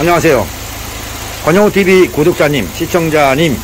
안녕하세요. 권영호TV 구독자님, 시청자님,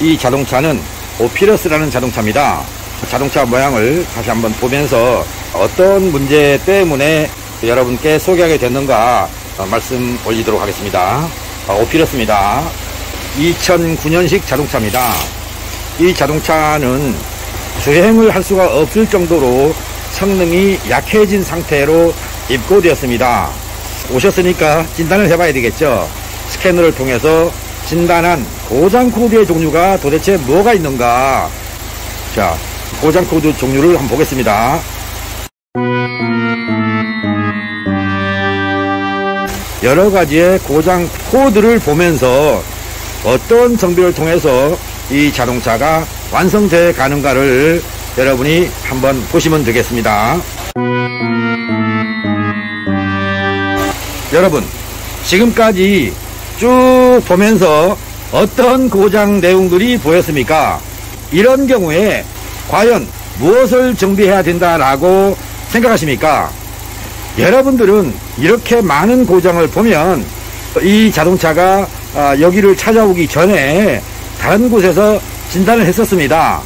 이 자동차는 오피러스라는 자동차입니다. 자동차 모양을 다시 한번 보면서 어떤 문제 때문에 여러분께 소개하게 됐는가 말씀 올리도록 하겠습니다. 오피러스입니다. 2009년식 자동차입니다. 이 자동차는 주행을 할 수가 없을 정도로 성능이 약해진 상태로 입고되었습니다. 오셨으니까 진단을 해봐야 되겠죠. 스캐너를 통해서 진단한 고장 코드의 종류가 도대체 뭐가 있는가. 자, 고장 코드 종류를 한번 보겠습니다. 여러 가지의 고장 코드를 보면서 어떤 정비를 통해서 이 자동차가 완성되어 가는가를 여러분이 한번 보시면 되겠습니다. 여러분, 지금까지 쭉 보면서 어떤 고장 내용들이 보였습니까? 이런 경우에 과연 무엇을 정비해야 된다라고 생각하십니까? 여러분들은 이렇게 많은 고장을 보면 이 자동차가 여기를 찾아오기 전에 다른 곳에서 진단을 했었습니다.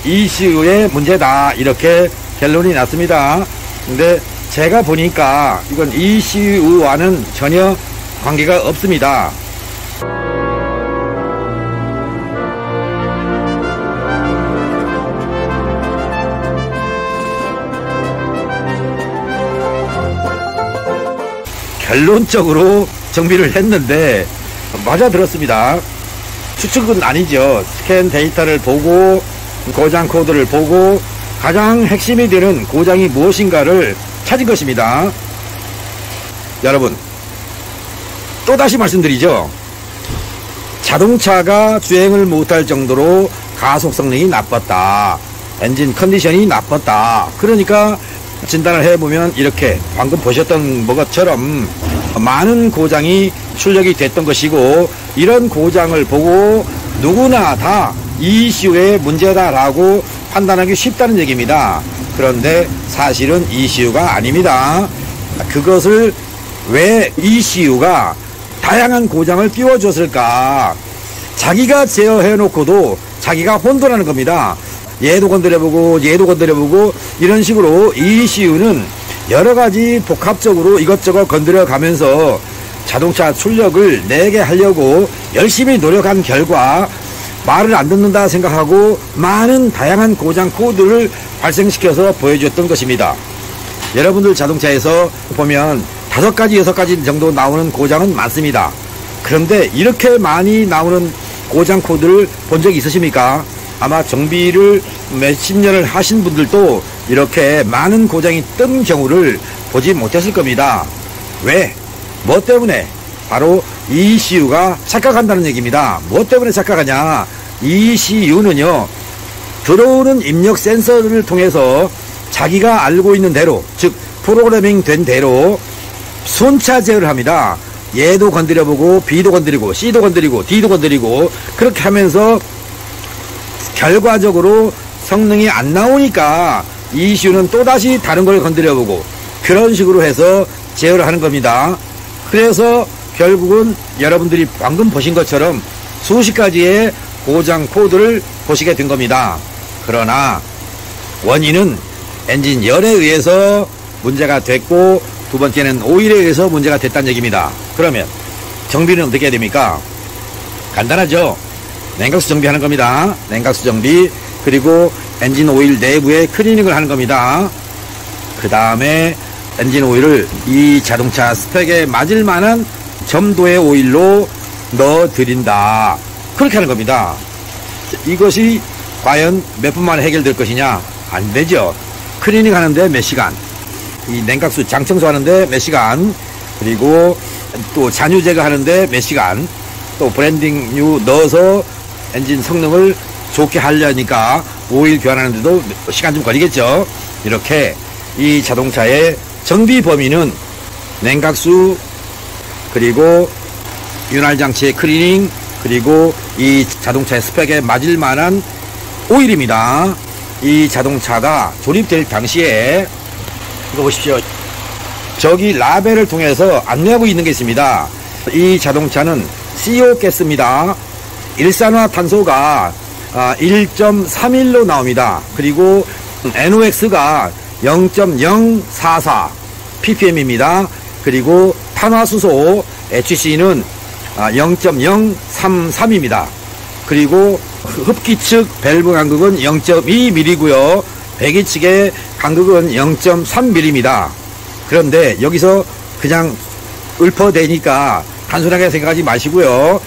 ECU의 문제다, 이렇게 결론이 났습니다. 근데 제가 보니까 이건 ECU와는 전혀 관계가 없습니다. 결론적으로 정비를 했는데 맞아 들었습니다. 추측은 아니죠. 스캔 데이터를 보고 고장 코드를 보고 가장 핵심이 되는 고장이 무엇인가를 찾은 것입니다. 여러분, 또다시 말씀드리죠. 자동차가 주행을 못할 정도로 가속 성능이 나빴다, 엔진 컨디션이 나빴다. 그러니까 진단을 해보면 이렇게 방금 보셨던 것처럼 많은 고장이 출력이 됐던 것이고, 이런 고장을 보고 누구나 다 ECU의 문제다라고 판단하기 쉽다는 얘기입니다. 그런데 사실은 ECU가 아닙니다. 그것을 왜 ECU가 다양한 고장을 띄워줬을까? 자기가 제어해놓고도 자기가 혼돈하는 겁니다. 얘도 건드려보고 얘도 건드려보고 이런 식으로 ECU는 여러가지 복합적으로 이것저것 건드려가면서 자동차 출력을 내게 하려고 열심히 노력한 결과 말을 안 듣는다 생각하고 많은 다양한 고장 코드를 발생시켜서 보여줬던 것입니다. 여러분들 자동차에서 보면 5가지, 6가지 정도 나오는 고장은 많습니다. 그런데 이렇게 많이 나오는 고장 코드를 본 적이 있으십니까? 아마 정비를 몇십 년을 하신 분들도 이렇게 많은 고장이 뜬 경우를 보지 못했을 겁니다. 왜? 뭐 때문에? 바로 ECU가 착각한다는 얘기입니다. 뭐 때문에 착각하냐? ECU는요, 들어오는 입력 센서를 통해서 자기가 알고 있는 대로, 즉 프로그래밍 된 대로 순차 제어를 합니다. 얘도 건드려보고 B도 건드리고 C도 건드리고 D도 건드리고 그렇게 하면서 결과적으로 성능이 안 나오니까 ECU는 또다시 다른 걸 건드려보고 그런 식으로 해서 제어를 하는 겁니다. 그래서 결국은 여러분들이 방금 보신 것처럼 수십 가지의 고장 코드를 보시게 된 겁니다. 그러나 원인은 엔진 열에 의해서 문제가 됐고, 두 번째는 오일에 의해서 문제가 됐다는 얘기입니다. 그러면 정비는 어떻게 해야 됩니까? 간단하죠. 냉각수 정비하는 겁니다. 냉각수 정비, 그리고 엔진 오일 내부에 클리닝을 하는 겁니다. 그 다음에 엔진 오일을 이 자동차 스펙에 맞을 만한 점도의 오일로 넣어 드린다, 그렇게 하는 겁니다. 이것이 과연 몇 분 만에 해결될 것이냐? 안 되죠. 클리닝 하는데 몇 시간, 이 냉각수 장청소 하는데 몇 시간, 그리고 또 잔유 제거 하는데 몇 시간, 또 브랜딩유 넣어서 엔진 성능을 좋게 하려니까 오일 교환하는데도 시간 좀 걸리겠죠. 이렇게 이 자동차의 정비 범위는 냉각수, 그리고 윤활장치의 클리닝, 그리고 이 자동차의 스펙에 맞을 만한 오일입니다. 이 자동차가 조립될 당시에 이거 보십시오. 저기 라벨을 통해서 안내하고 있는 게 있습니다. 이 자동차는 CO 가스입니다. 일산화탄소가 1.31로 나옵니다. 그리고 NOx가 0.044 ppm입니다. 그리고 탄화수소 HC는 0.033입니다. 그리고 흡기 측 밸브 간극은 0.2mm고요. 배기 측의 간극은 0.3mm입니다. 그런데 여기서 그냥 읊어대니까 단순하게 생각하지 마시고요.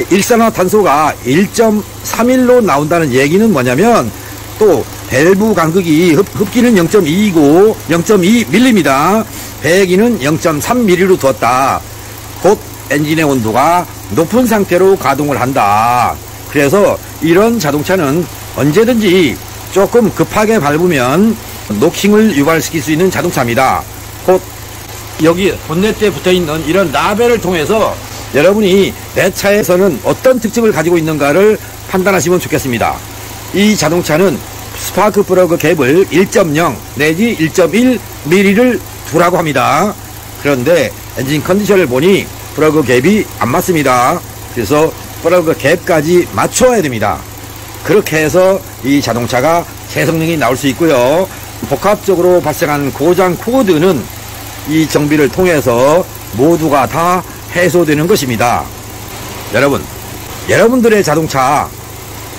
일산화탄소가 1.31로 나온다는 얘기는 뭐냐면 또 밸브 간극이 흡기는 0.2이고 0.2mm입니다. 배기는 0.3mm로 두었다. 곧 엔진의 온도가 높은 상태로 가동을 한다. 그래서 이런 자동차는 언제든지 조금 급하게 밟으면 노킹을 유발시킬 수 있는 자동차입니다. 곧 여기 본네트에 붙어있는 이런 라벨을 통해서 여러분이 내 차에서는 어떤 특징을 가지고 있는가를 판단하시면 좋겠습니다. 이 자동차는 스파크 플러그 갭을 1.0 내지 1.1mm를 두라고 합니다. 그런데 엔진 컨디션을 보니 플러그 갭이 안 맞습니다. 그래서 플러그 갭까지 맞춰야 됩니다. 그렇게 해서 이 자동차가 새 성능이 나올 수 있고요. 복합적으로 발생한 고장 코드는 이 정비를 통해서 모두가 다 해소되는 것입니다. 여러분들의 자동차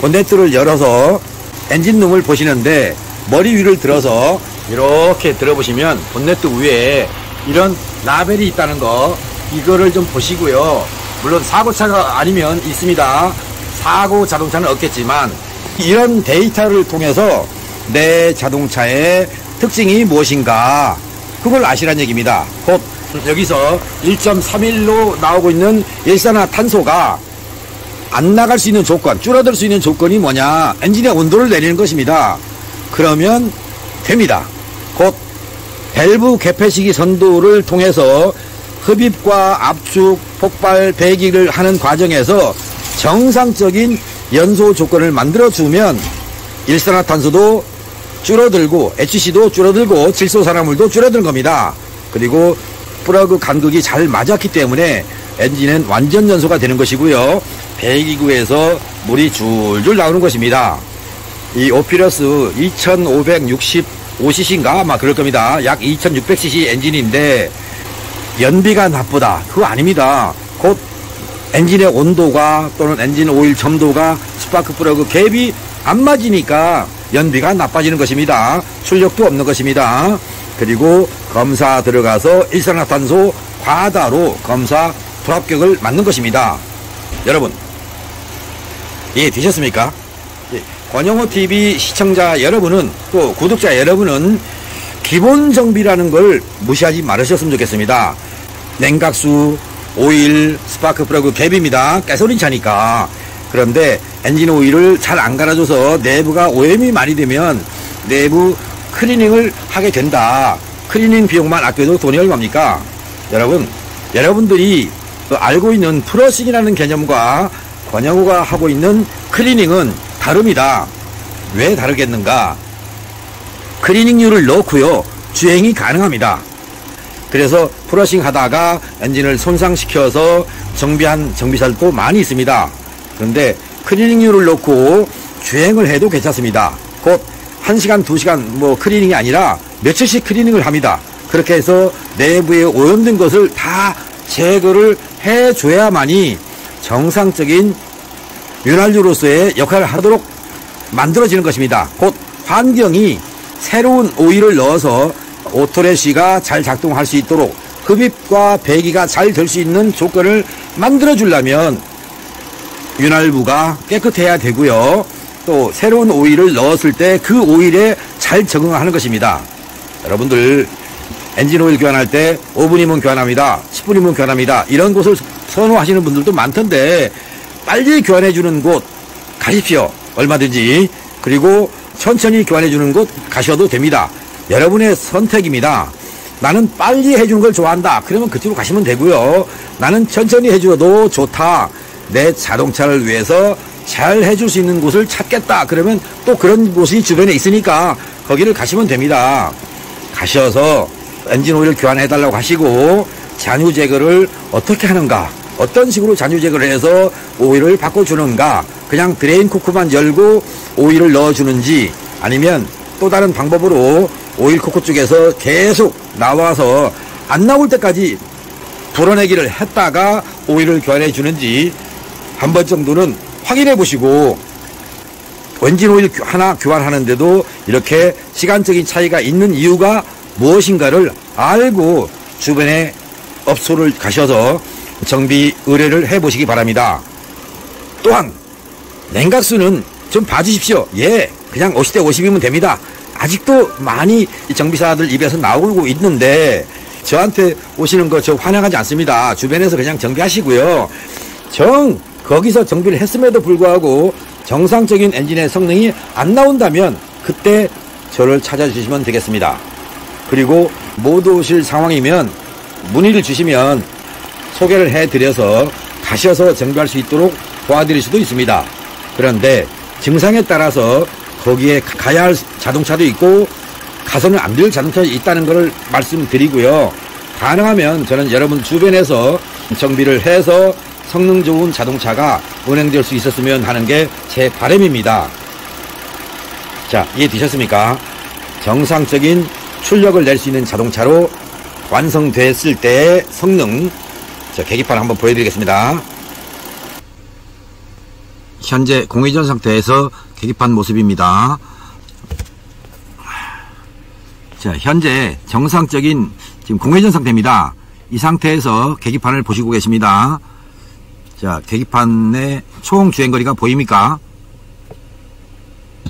본네트를 열어서 엔진룸을 보시는데 머리 위를 들어서 이렇게 들어보시면 본네트 위에 이런 라벨이 있다는 거, 이거를 좀 보시고요. 물론 사고차가 아니면 있습니다. 사고 자동차는 없겠지만 이런 데이터를 통해서 내 자동차의 특징이 무엇인가 그걸 아시란 얘기입니다. 곧 여기서 1.31로 나오고 있는 일산화탄소가 안 나갈 수 있는 조건, 줄어들 수 있는 조건이 뭐냐? 엔진의 온도를 내리는 것입니다. 그러면 됩니다. 곧 밸브 개폐시기 선도를 통해서 흡입과 압축, 폭발, 배기를 하는 과정에서 정상적인 연소 조건을 만들어주면 일산화탄소도 줄어들고 HC도 줄어들고 질소산화물도 줄어든 겁니다. 그리고 플러그 간극이 잘 맞았기 때문에 엔진은 완전 연소가 되는 것이고요. 배기구에서 물이 줄줄 나오는 것입니다. 이 오피러스 2565cc인가 아마 그럴 겁니다. 약 2600cc 엔진인데 연비가 나쁘다, 그거 아닙니다. 곧 엔진의 온도가 또는 엔진 오일 첨도가 스파크 플러그 갭이 안 맞으니까 연비가 나빠지는 것입니다. 출력도 없는 것입니다. 그리고 검사 들어가서 일산화탄소 과다로 검사 불합격을 맞는 것입니다. 여러분 이해되셨습니까? 권영호TV 시청자 여러분은 또 구독자 여러분은 기본 정비라는 걸 무시하지 말으셨으면 좋겠습니다. 냉각수, 오일, 스파크 플러그 갭입니다. 가솔린 차니까. 그런데 엔진 오일을 잘 안 갈아줘서 내부가 오염이 많이 되면 내부 클리닝을 하게 된다. 클리닝 비용만 아껴도 돈이 얼마입니까? 여러분들이 알고 있는 프러싱이라는 개념과 권영호가 하고 있는 클리닝은 다릅니다. 왜 다르겠는가? 클리닝률을 넣고요, 주행이 가능합니다. 그래서 프러싱 하다가 엔진을 손상시켜서 정비한 정비사도 많이 있습니다. 그런데 클리닝률을 넣고 주행을 해도 괜찮습니다. 곧 1시간, 2시간 클리닝이 아니라 며칠씩 클리닝을 합니다. 그렇게 해서 내부에 오염된 것을 다 제거를 해줘야만이 정상적인 윤활유로서의 역할을 하도록 만들어지는 것입니다. 곧 환경이 새로운 오일을 넣어서 오토레시가 잘 작동할 수 있도록 흡입과 배기가 잘 될 수 있는 조건을 만들어 주려면 윤활부가 깨끗해야 되고요. 또 새로운 오일을 넣었을 때 그 오일에 잘 적응하는 것입니다. 여러분들 엔진 오일 교환할 때 5분이면 교환합니다. 10분이면 교환합니다. 이런 곳을 선호하시는 분들도 많던데 빨리 교환해 주는 곳 가십시오. 얼마든지. 그리고 천천히 교환해 주는 곳 가셔도 됩니다. 여러분의 선택입니다. 나는 빨리 해주는 걸 좋아한다. 그러면 그쪽으로 가시면 되고요. 나는 천천히 해줘도 좋다. 내 자동차를 위해서 잘 해줄 수 있는 곳을 찾겠다. 그러면 또 그런 곳이 주변에 있으니까 거기를 가시면 됩니다. 가셔서 엔진 오일을 교환해달라고 하시고 잔유 제거를 어떻게 하는가, 어떤 식으로 잔유 제거를 해서 오일을 바꿔주는가, 그냥 드레인 코크만 열고 오일을 넣어주는지, 아니면 또 다른 방법으로 오일 코크 쪽에서 계속 나와서 안 나올 때까지 불어내기를 했다가 오일을 교환해 주는지 한 번 정도는 확인해 보시고, 엔진 오일 하나 교환하는데도 이렇게 시간적인 차이가 있는 이유가 무엇인가를 알고 주변에 업소를 가셔서 정비 의뢰를 해 보시기 바랍니다. 또한 냉각수는 좀 봐주십시오. 예, 그냥 50대 50이면 됩니다. 아직도 많이 정비사들 입에서 나오고 있는데 저한테 오시는 거 저 환영하지 않습니다. 주변에서 그냥 정비하시고요. 거기서 정비를 했음에도 불구하고 정상적인 엔진의 성능이 안 나온다면 그때 저를 찾아주시면 되겠습니다. 그리고 못 오실 상황이면 문의를 주시면 소개를 해드려서 가셔서 정비할 수 있도록 도와드릴 수도 있습니다. 그런데 증상에 따라서 거기에 가야 할 자동차도 있고 가서는 안 될 자동차도 있다는 것을 말씀드리고요. 가능하면 저는 여러분 주변에서 정비를 해서 성능 좋은 자동차가 운행될 수 있었으면 하는 게 제 바람입니다. 자, 이해되셨습니까? 정상적인 출력을 낼 수 있는 자동차로 완성됐을 때의 성능, 자, 계기판 한번 보여드리겠습니다. 현재 공회전 상태에서 계기판 모습입니다. 자, 현재 정상적인 지금 공회전 상태입니다. 이 상태에서 계기판을 보시고 계십니다. 자, 계기판의 총 주행거리가 보입니까?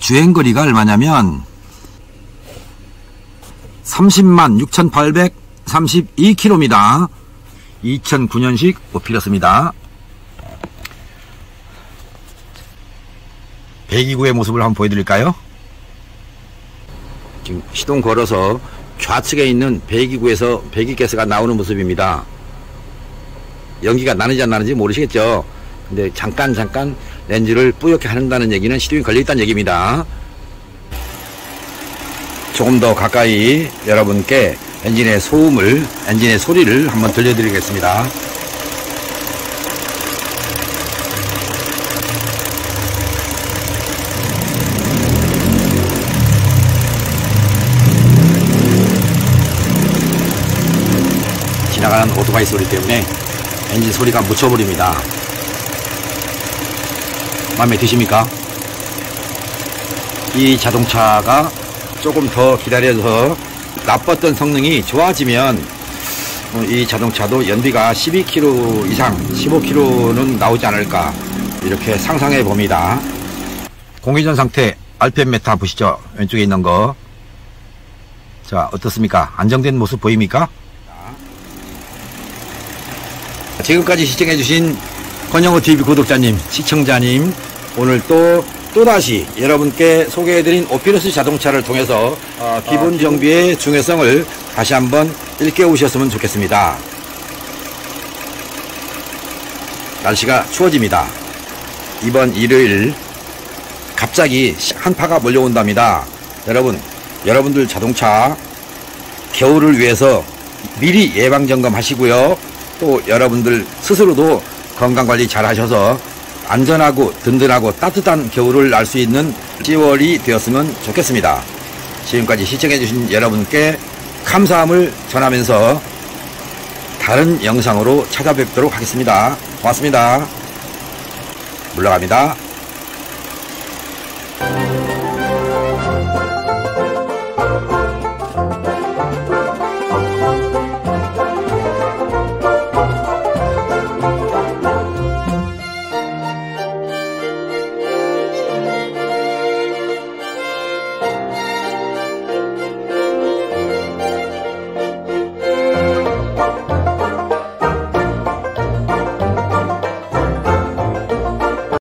주행거리가 얼마냐면 30만 6,832km입니다. 2009년식 오피러스입니다. 배기구의 모습을 한번 보여드릴까요? 지금 시동 걸어서 좌측에 있는 배기구에서 배기가스가 나오는 모습입니다. 연기가 나는지 안 나는지 모르시겠죠? 근데 잠깐 렌즈를 뿌옇게 한다는 얘기는 시동이 걸려있다는 얘기입니다. 조금 더 가까이 여러분께 엔진의 소음을, 엔진의 소리를 한번 들려드리겠습니다. 지나가는 오토바이 소리 때문에 엔진 소리가 묻혀버립니다. 마음에 드십니까? 이 자동차가 조금 더 기다려서 나빴던 성능이 좋아지면 이 자동차도 연비가 12km 이상, 15km는 나오지 않을까, 이렇게 상상해 봅니다. 공회전 상태 RPM 메타 보시죠. 왼쪽에 있는 거. 자, 어떻습니까? 안정된 모습 보입니까? 지금까지 시청해주신 권영호TV 구독자님, 시청자님, 오늘 또다시 여러분께 소개해드린 오피러스 자동차를 통해서 기본 정비의 중요성을 다시 한번 일깨우셨으면 좋겠습니다. 날씨가 추워집니다. 이번 일요일 갑자기 한파가 몰려온답니다. 여러분들 자동차 겨울을 위해서 미리 예방점검 하시고요. 또 여러분들 스스로도 건강관리 잘 하셔서 안전하고 든든하고 따뜻한 겨울을 날 수 있는 10월이 되었으면 좋겠습니다. 지금까지 시청해주신 여러분께 감사함을 전하면서 다른 영상으로 찾아뵙도록 하겠습니다. 고맙습니다. 물러갑니다.